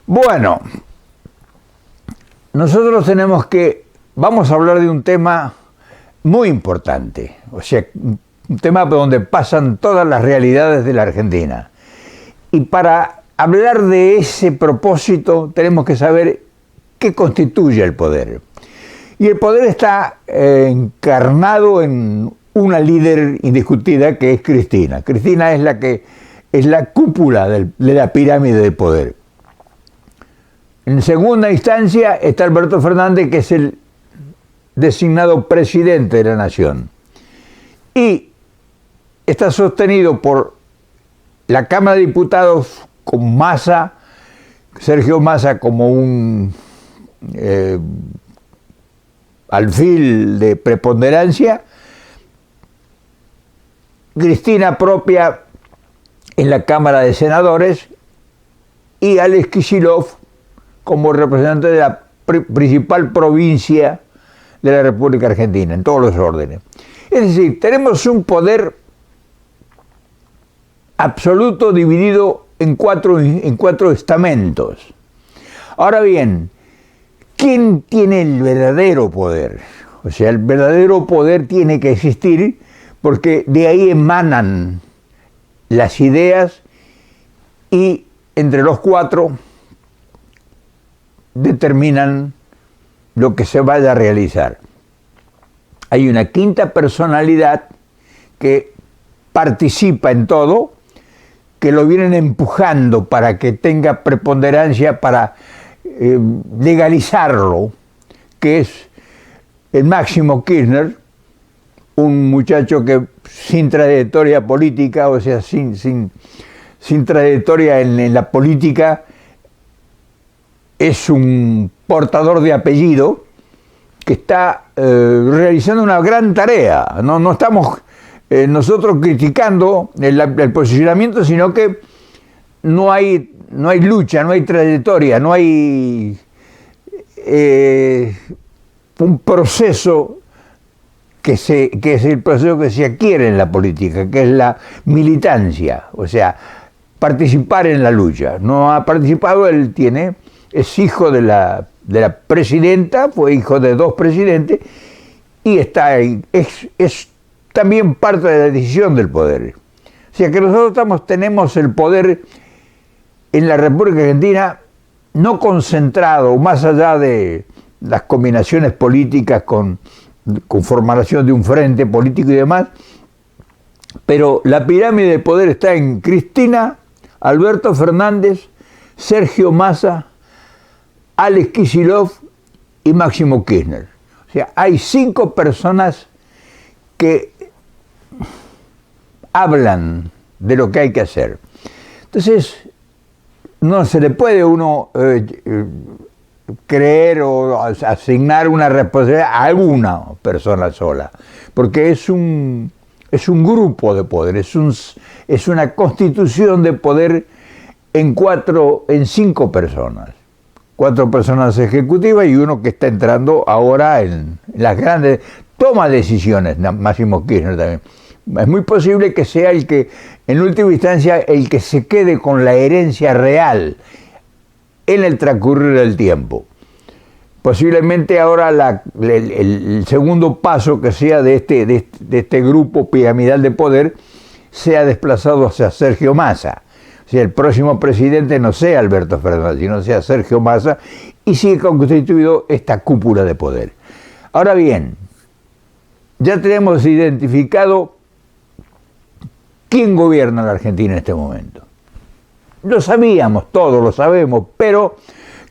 Bueno, nosotros vamos a hablar de un tema muy importante, o sea, un tema donde pasan todas las realidades de la Argentina. Y para hablar de ese propósito tenemos que saber qué constituye el poder. Y el poder está encarnado en una líder indiscutida que es Cristina. Cristina es la cúpula de la pirámide de poder. En segunda instancia está Alberto Fernández, que es el designado presidente de la nación. Y está sostenido por la Cámara de Diputados con Massa, Sergio Massa como un alfil de preponderancia, Cristina propia en la Cámara de Senadores y Alex Kicillof como representante de la principal provincia de la República Argentina, en todos los órdenes. Es decir, tenemos un poder absoluto dividido en cuatro estamentos. Ahora bien, ¿quién tiene el verdadero poder? O sea, el verdadero poder tiene que existir porque de ahí emanan las ideas y entre los cuatro determinan lo que se vaya a realizar. Hay una quinta personalidad que participa en todo, que lo vienen empujando para que tenga preponderancia, para legalizarlo, que es el Máximo Kirchner, un muchacho que sin trayectoria política, o sea, sin trayectoria en la política, es un portador de apellido que está realizando una gran tarea. No estamos nosotros criticando el posicionamiento, sino que no hay lucha, no hay trayectoria, no hay un proceso que es el proceso que se adquiere en la política, que es la militancia, o sea, participar en la lucha. No ha participado, es hijo de la presidenta, fue hijo de dos presidentes, y es también parte de la decisión del poder. O sea que nosotros tenemos el poder en la República Argentina no concentrado, más allá de las combinaciones políticas con formación de un frente político y demás, pero la pirámide de poder está en Cristina, Alberto Fernández, Sergio Massa, Alex Kicillof y Máximo Kirchner. O sea, hay 5 personas que hablan de lo que hay que hacer. Entonces, no se le puede uno creer o asignar una responsabilidad a alguna persona sola, porque es un grupo de poder, es una constitución de poder en 5 personas. 4 personas ejecutivas y uno que está entrando ahora en las grandes toma decisiones, Máximo Kirchner también. Es muy posible que sea el que, en última instancia, el que se quede con la herencia real en el transcurrir del tiempo. Posiblemente ahora el segundo paso que sea de este grupo piramidal de poder sea desplazado hacia Sergio Massa. O sea, el próximo presidente no sea Alberto Fernández, sino sea Sergio Massa, y sigue constituido esta cúpula de poder. Ahora bien, ya tenemos identificado quién gobierna la Argentina en este momento. Lo sabíamos, todos lo sabemos, pero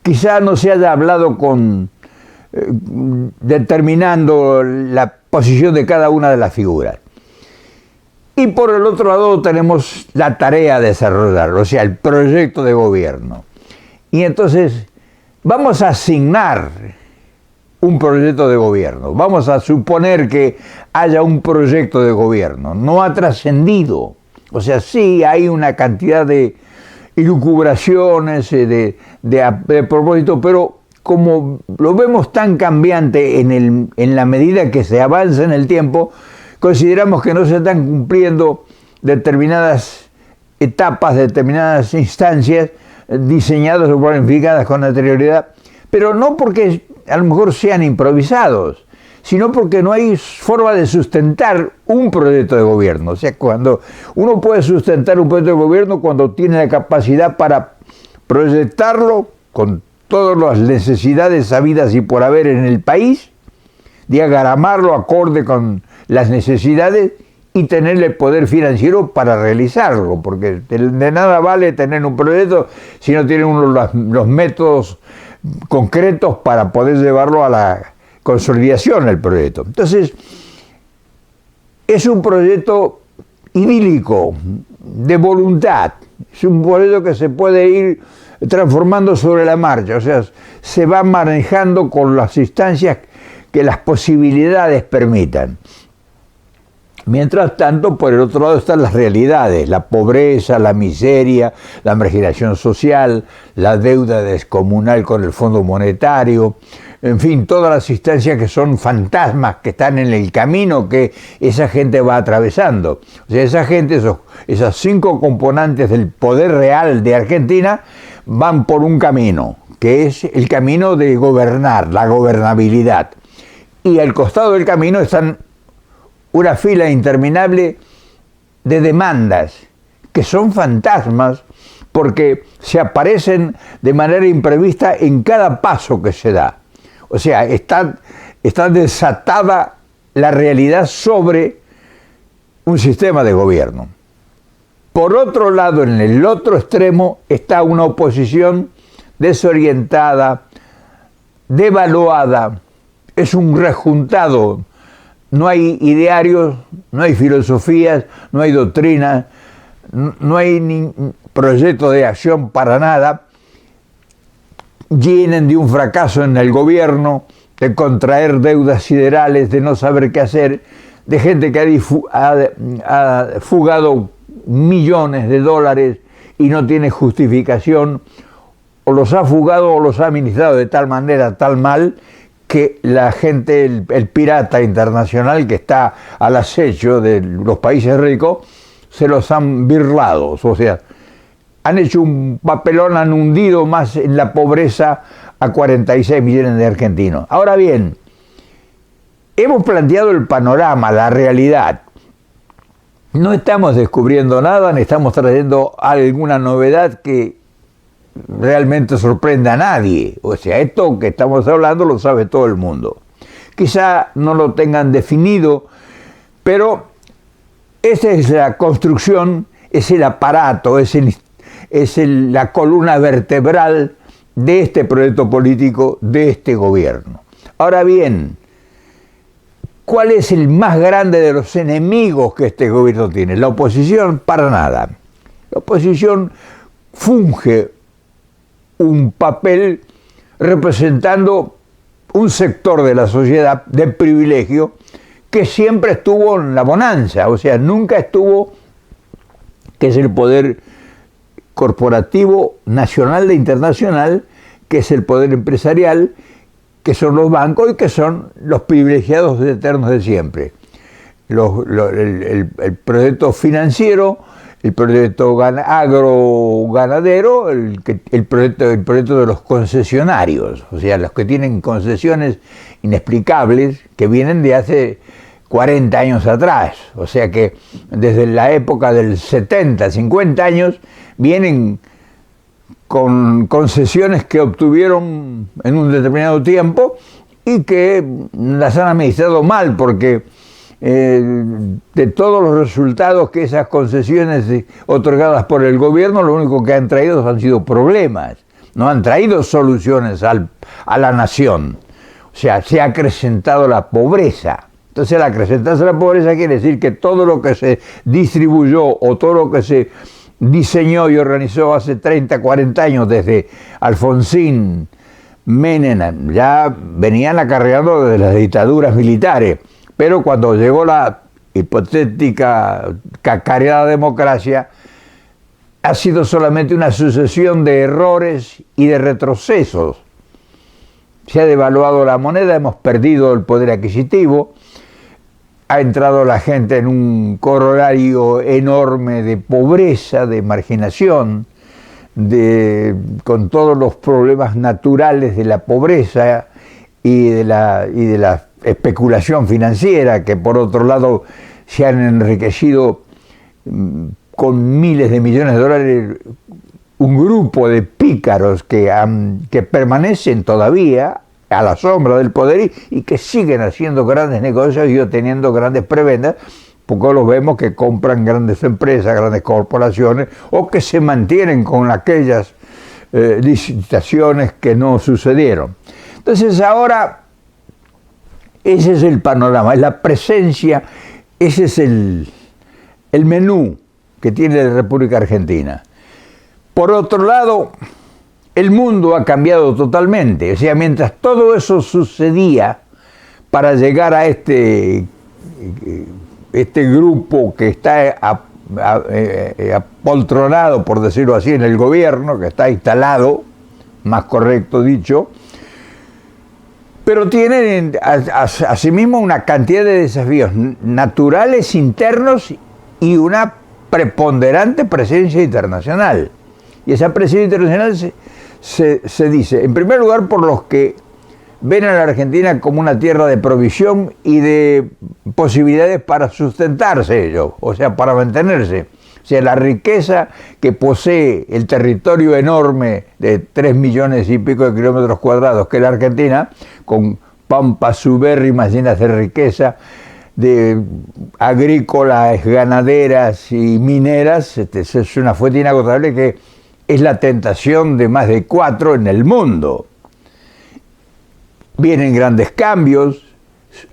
quizá no se haya hablado determinando la posición de cada una de las figuras. Y por el otro lado tenemos la tarea de desarrollarlo, o sea, el proyecto de gobierno. Y entonces vamos a asignar un proyecto de gobierno. Vamos a suponer que haya un proyecto de gobierno. No ha trascendido. O sea, sí hay una cantidad de elucubraciones, de propósito, pero como lo vemos tan cambiante en la medida que se avanza en el tiempo, consideramos que no se están cumpliendo determinadas etapas, determinadas instancias diseñadas o planificadas con anterioridad, pero no porque a lo mejor sean improvisados, sino porque no hay forma de sustentar un proyecto de gobierno. O sea, cuando uno puede sustentar un proyecto de gobierno cuando tiene la capacidad para proyectarlo con todas las necesidades habidas y por haber en el país, diagramarlo acorde con las necesidades y tener el poder financiero para realizarlo, porque de nada vale tener un proyecto si no tiene uno los métodos concretos para poder llevarlo a la consolidación del proyecto. Entonces, es un proyecto idílico, de voluntad, es un proyecto que se puede ir transformando sobre la marcha, o sea, se va manejando con las instancias que las posibilidades permitan. Mientras tanto, por el otro lado están las realidades, la pobreza, la miseria, la marginación social, la deuda descomunal con el Fondo Monetario, en fin, todas las instancias que son fantasmas que están en el camino que esa gente va atravesando. O sea, esa gente, esas 5 componentes del poder real de Argentina van por un camino, que es el camino de gobernar, la gobernabilidad. Y al costado del camino están una fila interminable de demandas que son fantasmas porque se aparecen de manera imprevista en cada paso que se da. O sea, está desatada la realidad sobre un sistema de gobierno. Por otro lado, en el otro extremo está una oposición desorientada, devaluada, es un rejuntado. No hay idearios, no hay filosofías, no hay doctrina, no hay ni proyecto de acción para nada. Vienen de un fracaso en el gobierno, de contraer deudas siderales, de no saber qué hacer, de gente que ha fugado millones de dólares y no tiene justificación, o los ha fugado o los ha administrado de tal manera, tal mal, que la gente, el pirata internacional que está al acecho de los países ricos, se los han birlado, o sea, han hecho un papelón, han hundido más en la pobreza a 46 millones de argentinos. Ahora bien, hemos planteado el panorama, la realidad. No estamos descubriendo nada, ni estamos trayendo alguna novedad que realmente sorprenda a nadie. O sea, esto que estamos hablando lo sabe todo el mundo. Quizá no lo tengan definido, pero esa es la construcción, es el aparato, es la columna vertebral de este proyecto político, de este gobierno. Ahora bien, ¿cuál es el más grande de los enemigos que este gobierno tiene? La oposición, para nada. La oposición funge un papel representando un sector de la sociedad de privilegio que siempre estuvo en la bonanza, o sea, nunca estuvo, que es el poder corporativo nacional e internacional, que es el poder empresarial, que son los bancos y que son los privilegiados eternos de siempre. El proyecto financiero, el proyecto agroganadero, el proyecto de los concesionarios, o sea, los que tienen concesiones inexplicables que vienen de hace 40 años atrás, o sea que desde la época del 70, 50 años, vienen con concesiones que obtuvieron en un determinado tiempo y que las han administrado mal, porque de todos los resultados que esas concesiones otorgadas por el gobierno, lo único que han traído han sido problemas, no han traído soluciones a la nación. O sea, se ha acrecentado la pobreza. Entonces, al acrecentarse la pobreza quiere decir que todo lo que se distribuyó o todo lo que se diseñó y organizó hace 30, 40 años, desde Alfonsín, Menem, ya venían acarreando desde las dictaduras militares. Pero cuando llegó la hipotética cacareada democracia, ha sido solamente una sucesión de errores y de retrocesos. Se ha devaluado la moneda, hemos perdido el poder adquisitivo, ha entrado la gente en un corolario enorme de pobreza, de marginación, con todos los problemas naturales de la pobreza y de la especulación financiera, que por otro lado se han enriquecido con miles de millones de dólares, un grupo de pícaros que permanecen todavía a la sombra del poder y que siguen haciendo grandes negocios y obteniendo grandes prebendas, porque los vemos que compran grandes empresas, grandes corporaciones, o que se mantienen con aquellas licitaciones que no sucedieron. Entonces ahora ese es el panorama, es la presencia, ese es el menú que tiene la República Argentina. Por otro lado, el mundo ha cambiado totalmente. O sea, mientras todo eso sucedía para llegar a este grupo que está apoltronado, por decirlo así, en el gobierno, que está instalado, más correcto dicho, pero tienen asimismo una cantidad de desafíos naturales, internos y una preponderante presencia internacional. Y esa presencia internacional se dice, en primer lugar, por los que ven a la Argentina como una tierra de provisión y de posibilidades para sustentarse ellos, o sea, para mantenerse. O sea, la riqueza que posee el territorio enorme de 3 millones y pico de kilómetros cuadrados que es la Argentina, con pampas subérrimas llenas de riqueza, de agrícolas, ganaderas y mineras, es una fuente inagotable que es la tentación de más de 4 en el mundo. Vienen grandes cambios,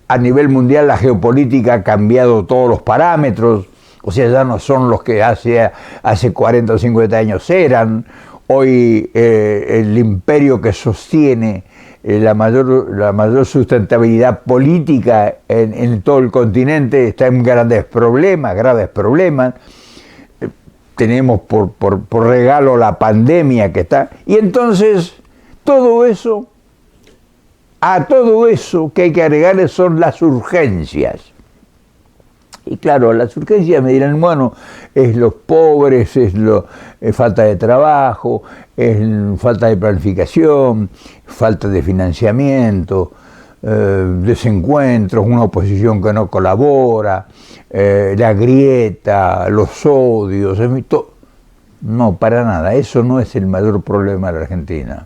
a nivel mundial la geopolítica ha cambiado todos los parámetros, o sea, ya no son los que hace 40 o 50 años eran. Hoy el imperio que sostiene la mayor sustentabilidad política en todo el continente está en graves problemas. Tenemos por regalo la pandemia que está. Y entonces, a todo eso que hay que agregarle son las urgencias. Y claro, las urgencias me dirán, bueno, es los pobres, es falta de trabajo, es falta de planificación, falta de financiamiento, desencuentros, una oposición que no colabora, la grieta, los odios, no, para nada, eso no es el mayor problema de la Argentina.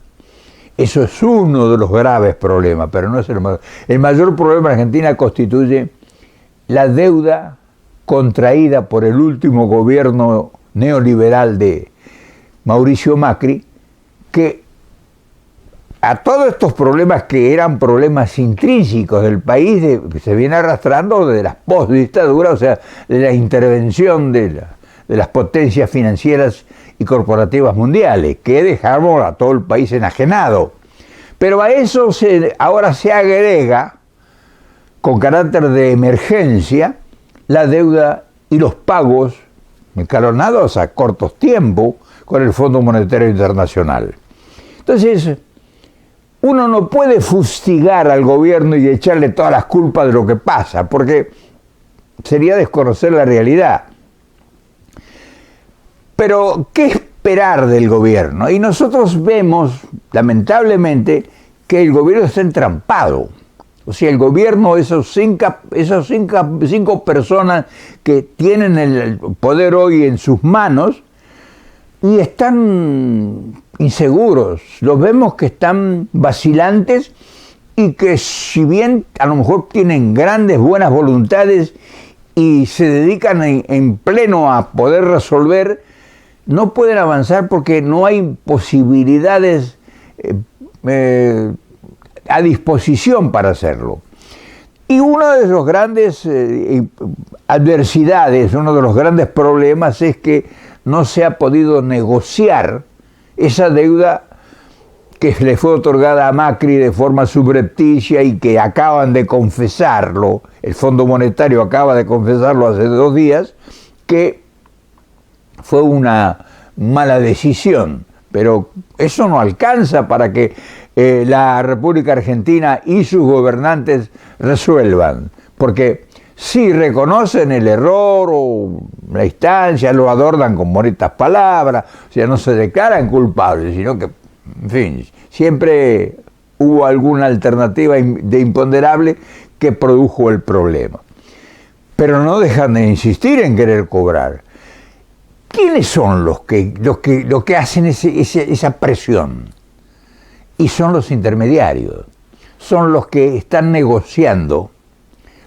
Eso es uno de los graves problemas, pero no es el mayor. El mayor problema de la Argentina constituye la deuda contraída por el último gobierno neoliberal de Mauricio Macri, que a todos estos problemas que eran problemas intrínsecos del país, se viene arrastrando desde las postdictaduras, o sea, de la intervención de las potencias financieras y corporativas mundiales, que dejamos a todo el país enajenado. Pero a eso ahora se agrega, con carácter de emergencia, la deuda y los pagos escalonados a cortos tiempos con el Fondo Monetario Internacional. Entonces, uno no puede fustigar al gobierno y echarle todas las culpas de lo que pasa, porque sería desconocer la realidad. Pero, ¿qué esperar del gobierno? Y nosotros vemos, lamentablemente, que el gobierno está entrampado. O sea, el gobierno, esas cinco personas que tienen el poder hoy en sus manos y están inseguros, los vemos que están vacilantes y que si bien a lo mejor tienen grandes, buenas voluntades y se dedican en pleno a poder resolver, no pueden avanzar porque no hay posibilidades a disposición para hacerlo. Y una de las grandes adversidades, uno de los grandes problemas es que no se ha podido negociar esa deuda que le fue otorgada a Macri de forma subrepticia y que acaban de confesarlo, el Fondo Monetario acaba de confesarlo hace 2 días, que fue una mala decisión. Pero eso no alcanza para que la República Argentina y sus gobernantes resuelvan, porque sí reconocen el error o la instancia, lo adornan con bonitas palabras, o sea, no se declaran culpables, sino que, en fin, siempre hubo alguna alternativa de imponderable que produjo el problema. Pero no dejan de insistir en querer cobrar. ¿Quiénes son los que hacen esa presión? Y son los intermediarios, son los que están negociando,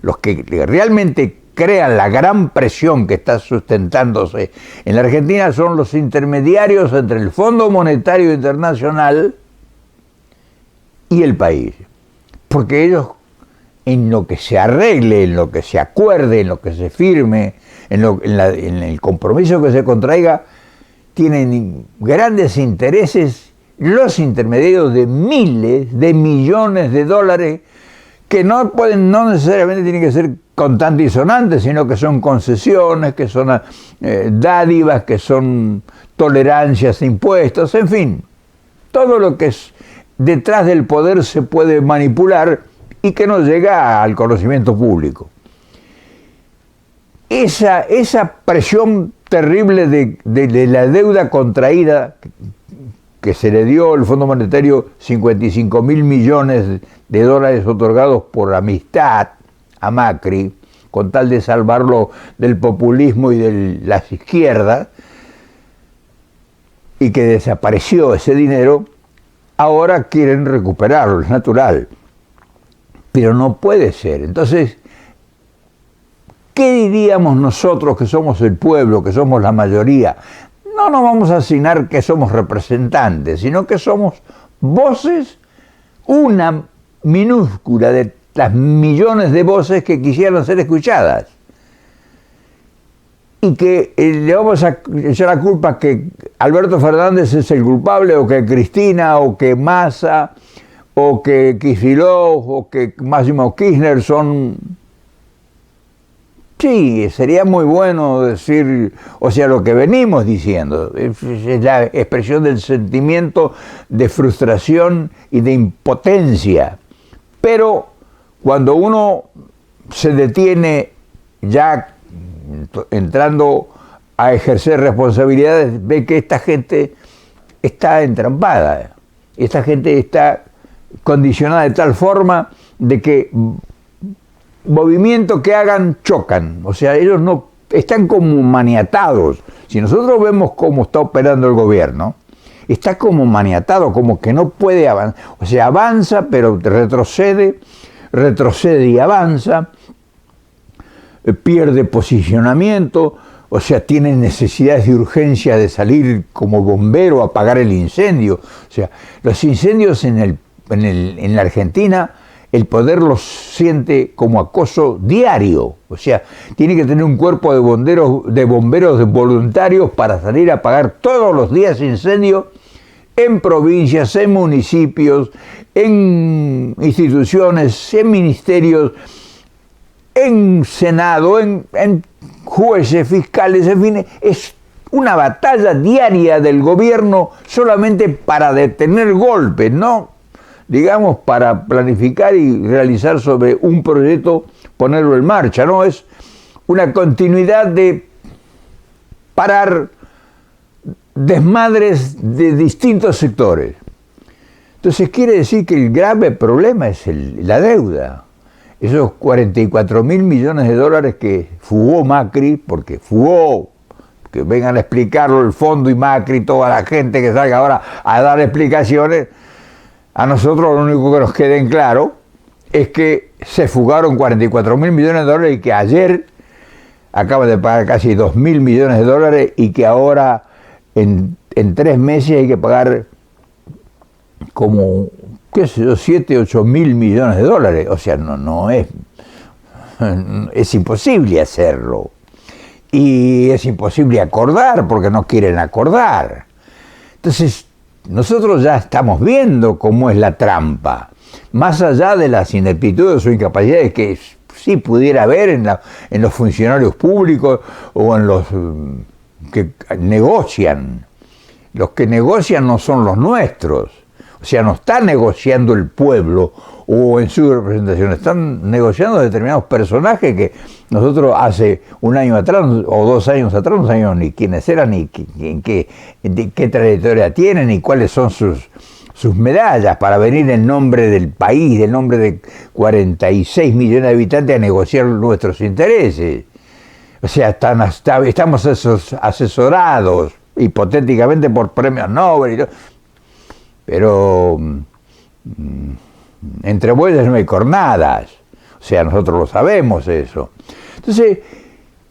los que realmente crean la gran presión que está sustentándose en la Argentina, son los intermediarios entre el Fondo Monetario Internacional y el país. Porque ellos, en lo que se arregle, en lo que se acuerde, en lo que se firme, en el compromiso que se contraiga, tienen grandes intereses los intermediarios de miles de millones de dólares que no necesariamente tienen que ser contantes y sonantes, sino que son concesiones, que son dádivas, que son tolerancias de impuestos, en fin, todo lo que es detrás del poder se puede manipular y que no llega al conocimiento público. Esa presión terrible de la deuda contraída que se le dio al Fondo Monetario, 55.000 millones de dólares otorgados por amistad a Macri, con tal de salvarlo del populismo y de las izquierdas, y que desapareció ese dinero, ahora quieren recuperarlo, es natural. Pero no puede ser. Entonces, ¿qué diríamos nosotros que somos el pueblo, que somos la mayoría? No nos vamos a asignar que somos representantes, sino que somos voces, una minúscula de las millones de voces que quisieran ser escuchadas. Y que le vamos a echar la culpa que Alberto Fernández es el culpable, o que Cristina, o que Massa, o que Kicillof, o que Máximo Kirchner son... Sí, sería muy bueno decir, o sea, lo que venimos diciendo, es la expresión del sentimiento de frustración y de impotencia. Pero cuando uno se detiene ya entrando a ejercer responsabilidades, ve que esta gente está entrampada, esta gente está condicionada de tal forma de que movimientos que hagan chocan, o sea, ellos no están como maniatados. Si nosotros vemos cómo está operando el gobierno, está como maniatado, como que no puede avanzar, o sea, avanza pero retrocede y avanza, pierde posicionamiento, o sea, tiene necesidades de urgencia de salir como bombero a apagar el incendio. O sea, los incendios en la Argentina, el poder los siente como acoso diario, o sea, tiene que tener un cuerpo de bomberos voluntarios para salir a apagar todos los días incendios en provincias, en municipios, en instituciones, en ministerios, en Senado, en jueces, fiscales, en fin, es una batalla diaria del gobierno solamente para detener golpes, no digamos para planificar y realizar sobre un proyecto, ponerlo en marcha, no, es una continuidad de parar desmadres de distintos sectores. Entonces quiere decir que el grave problema es la deuda. Esos 44.000 millones de dólares que fugó Macri, porque fugó, que vengan a explicarlo el fondo y Macri, toda la gente que salga ahora a dar explicaciones, a nosotros lo único que nos quede en claro es que se fugaron 44.000 millones de dólares y que ayer acaban de pagar casi 2.000 millones de dólares y que ahora en 3 meses hay que pagar como, qué sé yo, 7, 8 mil millones de dólares. O sea, no es imposible hacerlo. Y es imposible acordar porque no quieren acordar. Entonces, nosotros ya estamos viendo cómo es la trampa. Más allá de las ineptitudes o incapacidades que sí pudiera haber en los funcionarios públicos o en los que negocian. Los que negocian no son los nuestros. O sea, no está negociando el pueblo o en su representación, están negociando determinados personajes que nosotros hace un año atrás o 2 años atrás no sabíamos ni quiénes eran, ni qué trayectoria tienen, ni cuáles son sus medallas para venir en nombre del país, en nombre de 46 millones de habitantes a negociar nuestros intereses. O sea, estamos asesorados hipotéticamente por premios Nobel y todo. Pero entre bueyes no hay cornadas, o sea, nosotros lo sabemos eso. Entonces,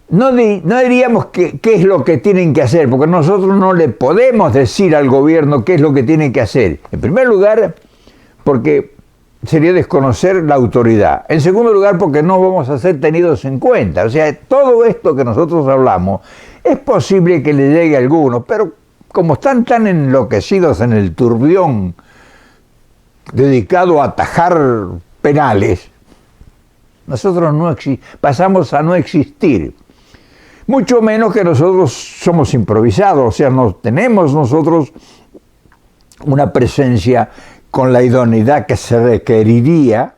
no diríamos qué es lo que tienen que hacer, porque nosotros no le podemos decir al gobierno qué es lo que tienen que hacer. En primer lugar, porque sería desconocer la autoridad. En segundo lugar, porque no vamos a ser tenidos en cuenta. O sea, todo esto que nosotros hablamos, es posible que le llegue a algunos, pero como están tan enloquecidos en el turbión dedicado a atajar penales, nosotros pasamos a no existir. Mucho menos que nosotros somos improvisados, o sea, no tenemos nosotros una presencia con la idoneidad que se requeriría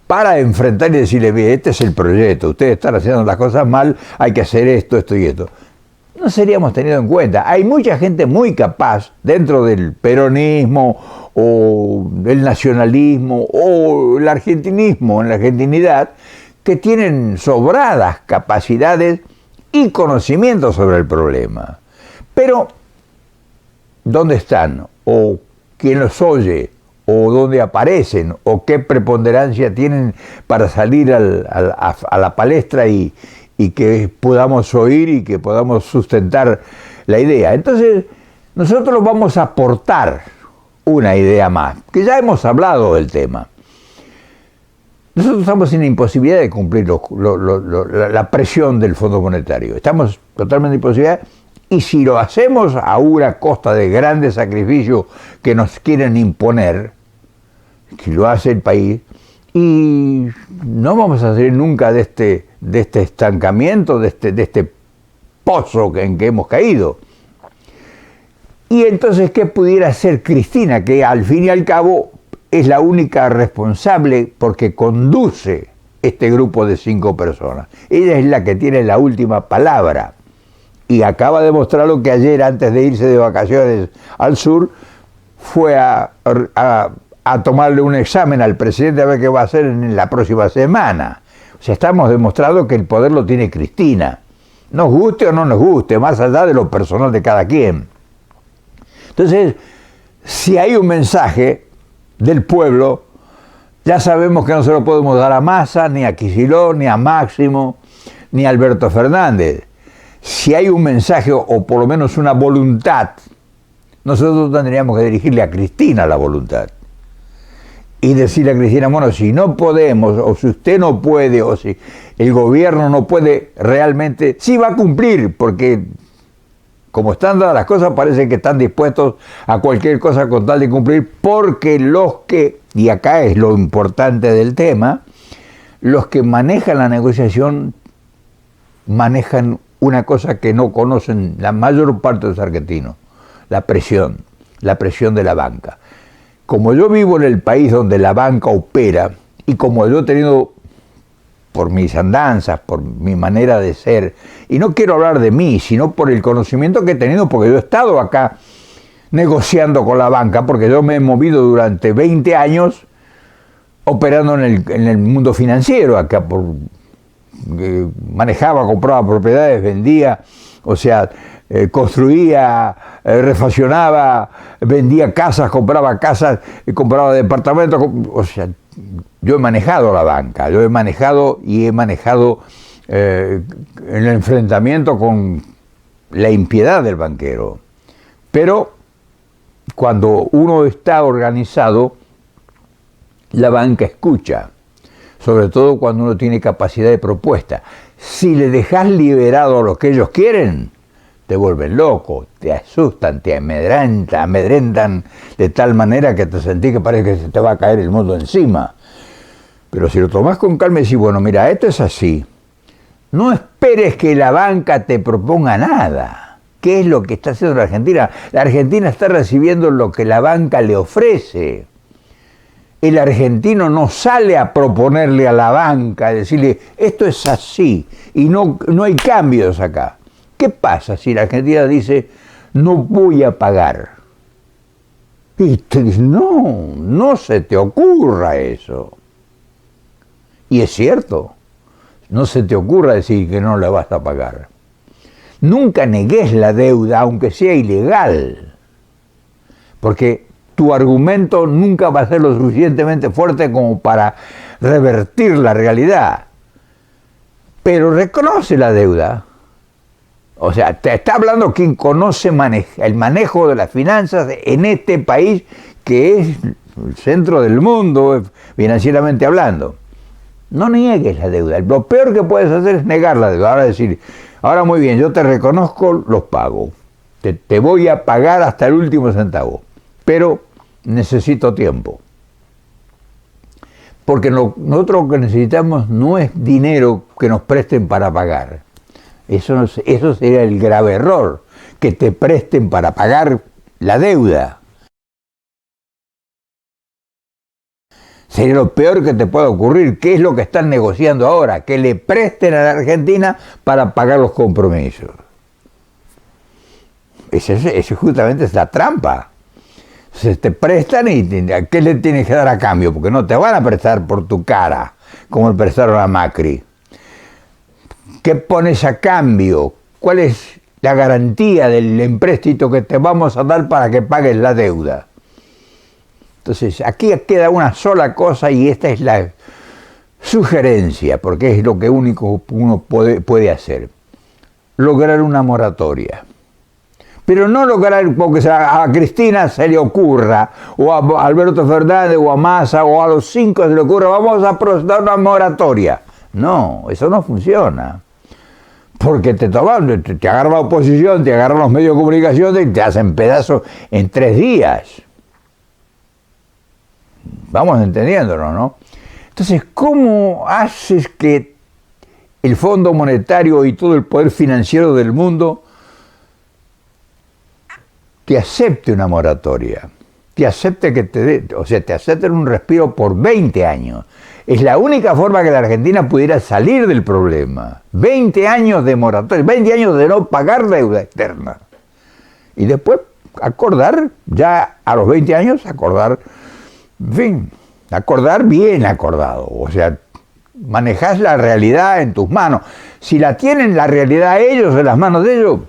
para enfrentar y decirle, bien, este es el proyecto, ustedes están haciendo las cosas mal, hay que hacer esto, esto y esto. No seríamos tenidos en cuenta. Hay mucha gente muy capaz dentro del peronismo o del nacionalismo o el argentinismo, en la argentinidad, que tienen sobradas capacidades y conocimientos sobre el problema. Pero, ¿dónde están? ¿O quién los oye? ¿O dónde aparecen? ¿O qué preponderancia tienen para salir a la palestra y que podamos oír y que podamos sustentar la idea? Entonces, nosotros vamos a aportar una idea más, que ya hemos hablado del tema. Nosotros estamos en la imposibilidad de cumplir la presión del Fondo Monetario. Estamos totalmente en imposibilidad, y si lo hacemos a una costa de grandes sacrificios que nos quieren imponer, que lo hace el país, y no vamos a salir nunca de este estancamiento, de este pozo en que hemos caído. Y entonces, ¿qué pudiera hacer Cristina? Que al fin y al cabo es la única responsable porque conduce este grupo de 5 personas. Ella es la que tiene la última palabra. Y acaba de mostrarlo que ayer, antes de irse de vacaciones al sur, fue a tomarle un examen al presidente a ver qué va a hacer en la próxima semana. O sea, estamos demostrando que el poder lo tiene Cristina. Nos guste o no nos guste, más allá de lo personal de cada quien. Entonces, si hay un mensaje del pueblo, ya sabemos que no se lo podemos dar a Massa, ni a Kicillof, ni a Máximo, ni a Alberto Fernández. Si hay un mensaje, o por lo menos una voluntad, nosotros tendríamos que dirigirle a Cristina la voluntad. Y decirle a Cristina, bueno, si no podemos, o si usted no puede, o si el gobierno no puede realmente, sí va a cumplir, porque como están dadas las cosas, parece que están dispuestos a cualquier cosa con tal de cumplir, porque y acá es lo importante del tema, los que manejan la negociación manejan una cosa que no conocen la mayor parte de los argentinos, la presión de la banca. Como yo vivo en el país donde la banca opera, y como yo he tenido, por mis andanzas, por mi manera de ser, y no quiero hablar de mí, sino por el conocimiento que he tenido, porque yo he estado acá negociando con la banca, porque yo me he movido durante 20 años operando en el mundo financiero, acá manejaba, compraba propiedades, vendía, o sea, construía, refaccionaba, vendía casas, compraba departamentos, o sea, yo he manejado la banca, he manejado el enfrentamiento con la impiedad del banquero. Pero cuando uno está organizado, la banca escucha, sobre todo cuando uno tiene capacidad de propuesta. Si le dejas liberado a lo que ellos quieren, te vuelven loco, te asustan, te amedrentan de tal manera que te sentís que parece que se te va a caer el mundo encima. Pero si lo tomás con calma y decís, bueno, mira, esto es así, no esperes que la banca te proponga nada, ¿Qué es lo que está haciendo la Argentina? La Argentina está recibiendo lo que la banca le ofrece. El argentino no sale a proponerle a la banca, a decirle, esto es así, y no hay cambios acá. ¿Qué pasa si la Argentina dice, no voy a pagar? Y te dice, no se te ocurra eso. Y es cierto, no se te ocurra decir que no la vas a pagar. Nunca negues la deuda, aunque sea ilegal, porque tu argumento nunca va a ser lo suficientemente fuerte como para revertir la realidad. Pero reconoce la deuda. O sea, te está hablando quien conoce el manejo de las finanzas en este país, que es el centro del mundo, financieramente hablando. No niegues la deuda. Lo peor que puedes hacer es negar la deuda. Ahora decir, ahora muy bien, yo te reconozco los pagos. Te voy a pagar hasta el último centavo. Pero necesito tiempo. Porque nosotros lo que necesitamos no es dinero que nos presten para pagar. Eso sería el grave error, que te presten para pagar la deuda. Sería lo peor que te pueda ocurrir. ¿Qué es lo que están negociando ahora? Que le presten a la Argentina para pagar los compromisos. Eso justamente es la trampa. Se te prestan y ¿qué le tienes que dar a cambio? Porque no te van a prestar por tu cara, como le prestaron a Macri. ¿Qué pones a cambio? ¿Cuál es la garantía del empréstito que te vamos a dar para que pagues la deuda? Entonces, aquí queda una sola cosa y esta es la sugerencia, porque es lo que único uno puede hacer. Lograr una moratoria. Pero no lograr porque a Cristina se le ocurra, o a Alberto Fernández, o a Massa, o a los 5 se le ocurra, vamos a proceder una moratoria. No, eso no funciona. Porque te agarra la oposición, te agarran los medios de comunicación y te hacen pedazos en 3 días. Vamos entendiéndolo, ¿no? Entonces, ¿cómo haces que el Fondo Monetario y todo el poder financiero del mundo te acepte una moratoria? Te acepte que te acepten un respiro por 20 años. Es la única forma que la Argentina pudiera salir del problema. 20 años de moratoria, 20 años de no pagar deuda externa. Y después acordar, ya a los 20 años, acordar, en fin, acordar bien acordado. O sea, manejás la realidad en tus manos. Si la tienen la realidad ellos, en las manos de ellos,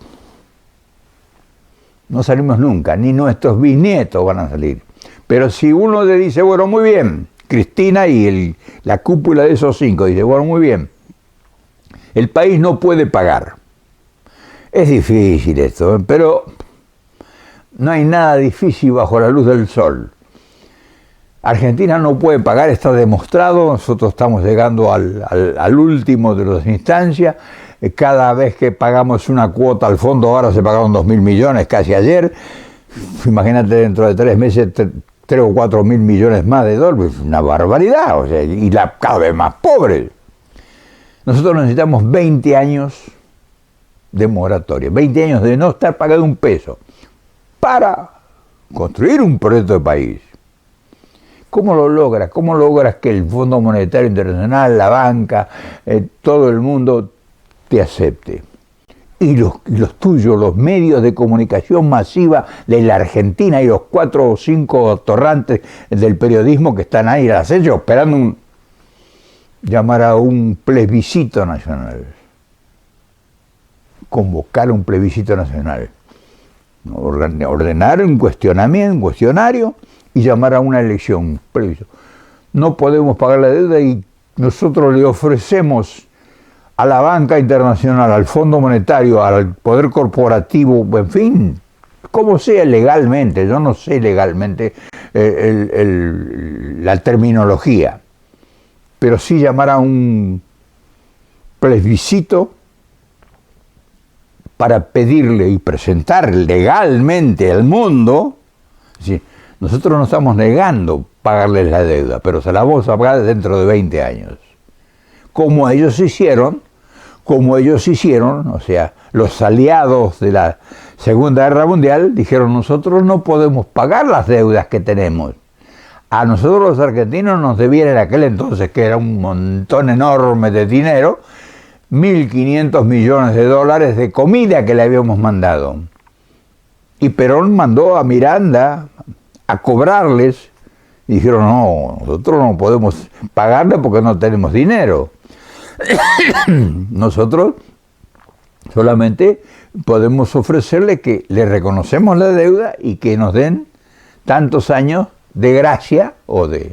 no salimos nunca, ni nuestros bisnietos van a salir. Pero si uno le dice, bueno, muy bien, Cristina y la cúpula de esos 5, dice, bueno, muy bien, el país no puede pagar. Es difícil esto, pero no hay nada difícil bajo la luz del sol. Argentina no puede pagar, está demostrado, nosotros estamos llegando al último de las instancias. Cada vez que pagamos una cuota al fondo, ahora se pagaron 2.000 millones, casi ayer. Imagínate dentro de 3 meses, 3 o 4 mil millones más de dólares, una barbaridad, o sea, y cada vez más pobre. Nosotros necesitamos 20 años de moratoria, 20 años de no estar pagando un peso para construir un proyecto de país. ¿Cómo lo logras? ¿Cómo logras que el Fondo Monetario Internacional, la banca, todo el mundo te acepte? Y los tuyos, los medios de comunicación masiva de la Argentina y los 4 o 5 torrantes del periodismo que están ahí al acecho esperando llamar a un plebiscito nacional. Convocar un plebiscito nacional. Ordenar un cuestionario y llamar a una elección. No podemos pagar la deuda y nosotros le ofrecemos a la banca internacional, al Fondo Monetario, al poder corporativo, en fin, como sea legalmente, yo no sé legalmente la terminología, pero sí llamar a un plebiscito para pedirle y presentar legalmente al mundo. ¿Sí? Nosotros no estamos negando pagarles la deuda, pero se la vamos a pagar dentro de 20 años. Como ellos hicieron, o sea, los aliados de la Segunda Guerra Mundial dijeron: nosotros no podemos pagar las deudas que tenemos. A nosotros los argentinos nos debían en aquel entonces, que era un montón enorme de dinero, 1.500 millones de dólares de comida que le habíamos mandado. Y Perón mandó a Miranda a cobrarles, y dijeron: no, nosotros no podemos pagarle porque no tenemos dinero. Nosotros solamente podemos ofrecerle que le reconocemos la deuda y que nos den tantos años de gracia o de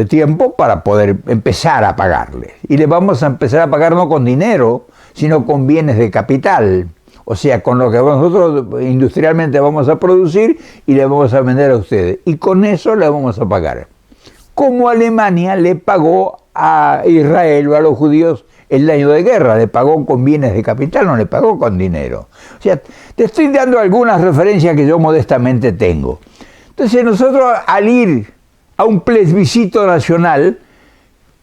tiempo para poder empezar a pagarle. Y le vamos a empezar a pagar no con dinero, sino con bienes de capital. O sea, con lo que nosotros industrialmente vamos a producir y le vamos a vender a ustedes. Y con eso le vamos a pagar. Como Alemania le pagó a Israel o a los judíos el año de guerra, le pagó con bienes de capital, no le pagó con dinero. O sea, te estoy dando algunas referencias que yo modestamente tengo. Entonces nosotros, al ir a un plebiscito nacional,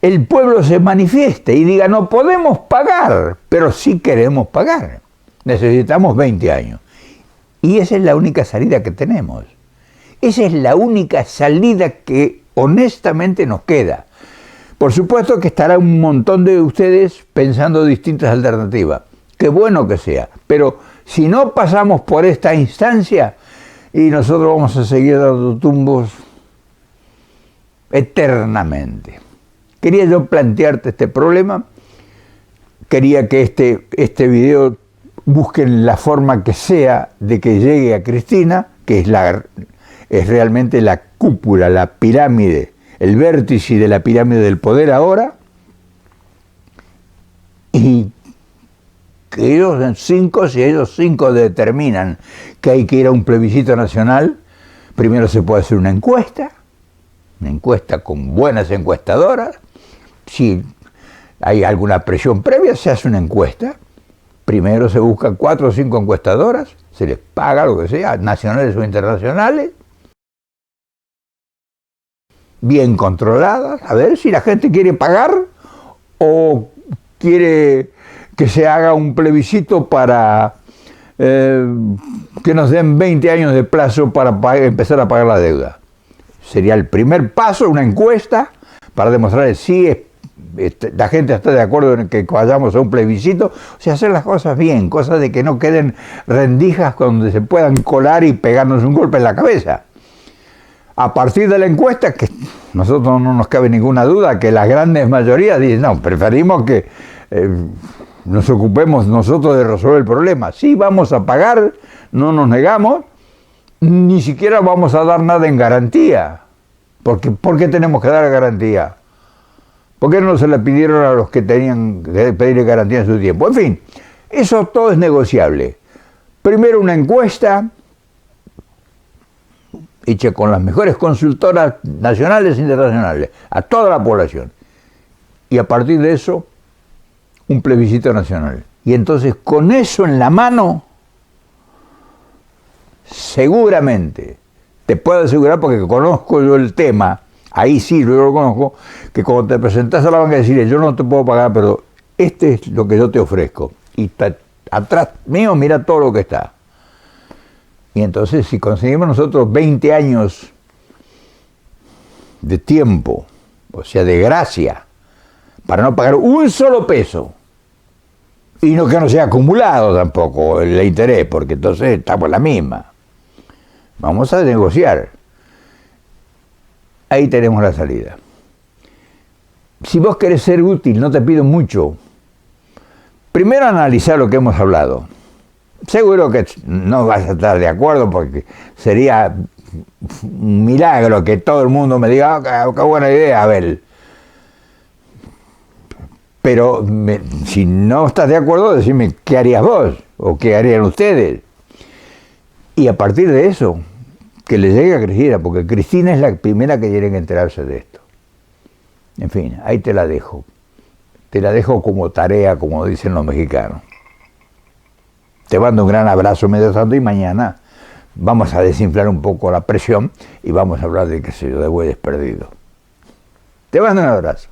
el pueblo se manifieste y diga: no podemos pagar, pero sí queremos pagar. Necesitamos 20 años. Y esa es la única salida que tenemos. Esa es la única salida que honestamente nos queda. Por supuesto que estará un montón de ustedes pensando distintas alternativas. Qué bueno que sea. Pero si no pasamos por esta instancia, y nosotros vamos a seguir dando tumbos eternamente. Quería yo plantearte este problema. Quería que este video busquen la forma que sea de que llegue a Cristina, que es realmente la cúpula, la pirámide, el vértice de la pirámide del poder ahora, y que ellos si ellos cinco determinan que hay que ir a un plebiscito nacional, primero se puede hacer una encuesta con buenas encuestadoras. Si hay alguna presión previa, se hace una encuesta. Primero se buscan 4 o 5 encuestadoras, se les paga lo que sea, nacionales o internacionales, bien controladas, a ver si la gente quiere pagar o quiere que se haga un plebiscito para que nos den 20 años de plazo para empezar a pagar la deuda. Sería el primer paso, una encuesta, para demostrar si la gente está de acuerdo en que vayamos a un plebiscito. O sea, hacer las cosas bien, cosas de que no queden rendijas donde se puedan colar y pegarnos un golpe en la cabeza. A partir de la encuesta, que nosotros no nos cabe ninguna duda que las grandes mayorías dicen: no, preferimos que nos ocupemos nosotros de resolver el problema. Sí, vamos a pagar, no nos negamos, ni siquiera vamos a dar nada en garantía. Porque, ¿por qué tenemos que dar garantía? ¿Por qué no se la pidieron a los que tenían que pedir garantía en su tiempo? En fin, eso todo es negociable. Primero una encuesta hecha con las mejores consultoras nacionales e internacionales, a toda la población. Y a partir de eso, un plebiscito nacional. Y entonces, con eso en la mano, seguramente, te puedo asegurar, porque conozco yo el tema, ahí sí, yo lo conozco, que cuando te presentás a la banca y decirle: yo no te puedo pagar, pero este es lo que yo te ofrezco. Y atrás mío, mira todo lo que está. Y entonces, si conseguimos nosotros 20 años de tiempo, o sea, de gracia, para no pagar un solo peso, y no que no sea acumulado tampoco el interés, porque entonces estamos en la misma. Vamos a negociar. Ahí tenemos la salida. Si vos querés ser útil, no te pido mucho. Primero analizar lo que hemos hablado. Seguro que no vas a estar de acuerdo, porque sería un milagro que todo el mundo me diga: qué buena idea, Abel. Pero si no estás de acuerdo, decime qué harías vos o qué harían ustedes. Y a partir de eso, que le llegue a Cristina, porque Cristina es la primera que tiene que enterarse de esto. En fin, ahí te la dejo. Te la dejo como tarea, como dicen los mexicanos. Te mando un gran abrazo, medio santo, y mañana vamos a desinflar un poco la presión y vamos a hablar de, qué sé yo, de bueyes perdidos. Te mando un abrazo.